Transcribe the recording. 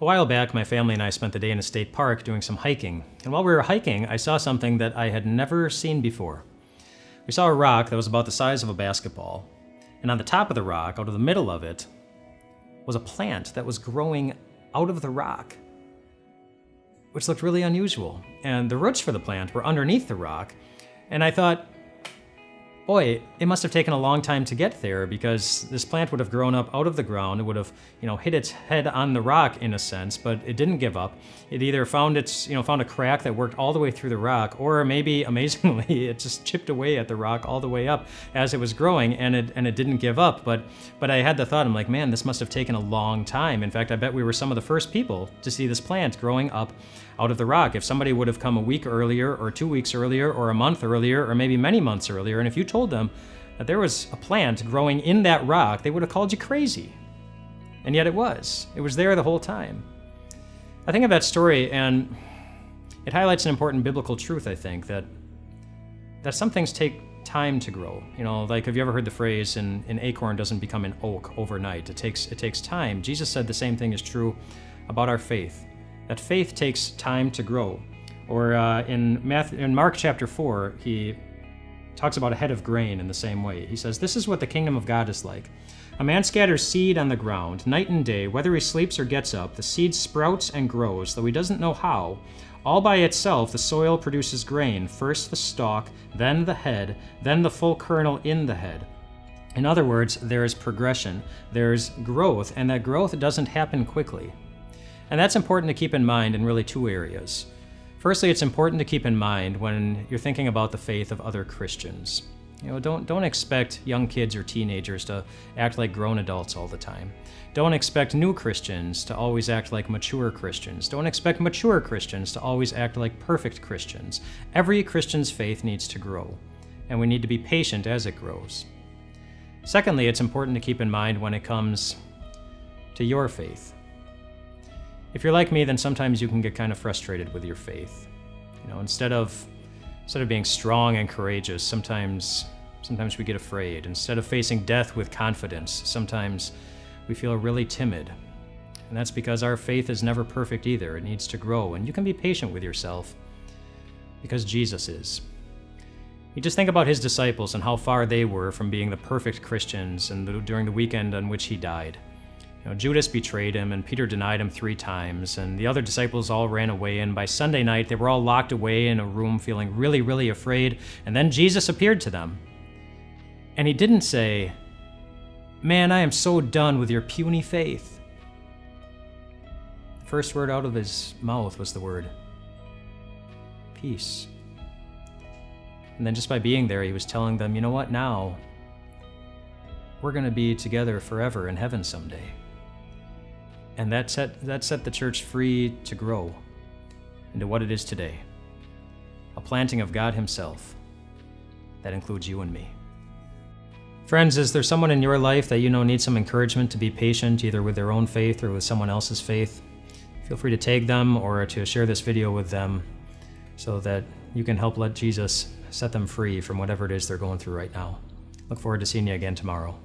A while back, my family and I spent the day in a state park doing some hiking. And while we were hiking, I saw something that I had never seen before. We saw a rock that was about the size of a basketball. And on the top of the rock, out of the middle of it, was a plant that was growing out of the rock, which looked really unusual. And the roots for the plant were underneath the rock. And I thought, boy, it must have taken a long time to get there, because this plant would have grown up out of the ground. It would have, hit its head on the rock in a sense, but it didn't give up. It either found found a crack that worked all the way through the rock, or maybe amazingly, it just chipped away at the rock all the way up as it was growing, and it didn't give up. But I had the thought, I'm like, man, this must have taken a long time. In fact, I bet we were some of the first people to see this plant growing up out of the rock. If somebody would have come a week earlier, or 2 weeks earlier, or a month earlier, or maybe many months earlier, and if you told them that there was a plant growing in that rock, they would have called you crazy. And yet it was there the whole time. I think of that story, and it highlights an important biblical truth, I think, that some things take time to grow. Like, have you ever heard the phrase, an acorn doesn't become an oak overnight? It takes time. Jesus said the same thing is true about our faith, that faith takes time to grow. Or in Mark chapter 4, he talks about a head of grain in the same way. He says, "This is what the kingdom of God is like. A man scatters seed on the ground, night and day. Whether he sleeps or gets up, the seed sprouts and grows, though he doesn't know how. All by itself, the soil produces grain, first the stalk, then the head, then the full kernel in the head." In other words, there is progression, there's growth, and that growth doesn't happen quickly. And that's important to keep in mind in really two areas. Firstly, it's important to keep in mind when you're thinking about the faith of other Christians. Don't expect young kids or teenagers to act like grown adults all the time. Don't expect new Christians to always act like mature Christians. Don't expect mature Christians to always act like perfect Christians. Every Christian's faith needs to grow, and we need to be patient as it grows. Secondly, it's important to keep in mind when it comes to your faith. If you're like me, then sometimes you can get kind of frustrated with your faith. Instead of being strong and courageous, sometimes we get afraid. Instead of facing death with confidence, sometimes we feel really timid. And that's because our faith is never perfect either. It needs to grow, and you can be patient with yourself because Jesus is. You just think about his disciples and how far they were from being the perfect Christians during the weekend on which he died. Judas betrayed him, and Peter denied him 3 times, and the other disciples all ran away, and by Sunday night they were all locked away in a room feeling really, really afraid, and then Jesus appeared to them. And he didn't say, "Man, I am so done with your puny faith." The first word out of his mouth was the word peace. And then just by being there, he was telling them, you know what, now we're going to be together forever in heaven someday. And that set the church free to grow into what it is today, a planting of God himself that includes you and me. Friends, is there someone in your life that needs some encouragement to be patient, either with their own faith or with someone else's faith? Feel free to tag them or to share this video with them so that you can help let Jesus set them free from whatever it is they're going through right now. Look forward to seeing you again tomorrow.